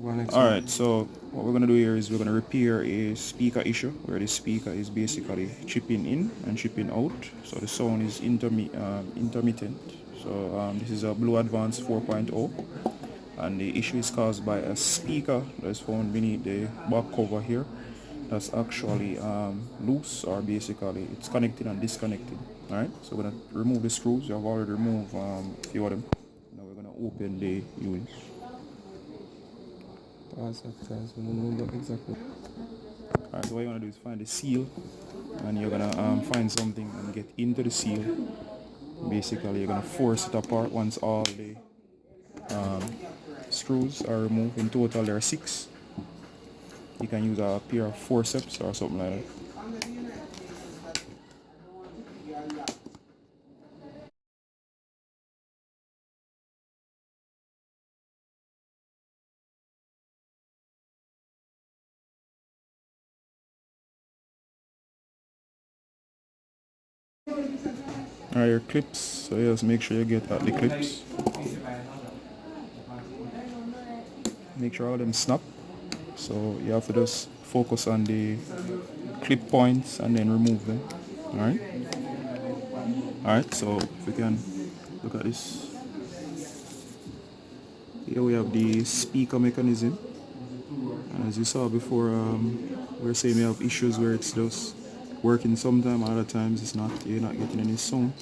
Alright, so what we're gonna do here is we're gonna repair a speaker issue where the speaker is basically chipping in and chipping out, so the sound is intermittent. So this is a BLU Advance 4.0, and the issue is caused by a speaker that's found beneath the back cover here that's actually loose, or basically it's connected and disconnected. Alright, so we're gonna remove the screws. I've already removed a few of them. Now we're gonna open the unit. Exactly. Alright, so what you want to do is find the seal, and you're gonna find something and get into the seal. Basically, you're gonna force it apart once all the screws are removed. In total, there are 6. You can use a pair of forceps or something like that. Alright, your clips. So just make sure you get at the clips. Make sure all of them snap. So you have to just focus on the clip points and then remove them. Alright. Alright, so if we can look at this. Here we have the speaker mechanism. And as you saw before, we were saying we have issues where it's just working sometime, other times it's not, you're not getting any sound.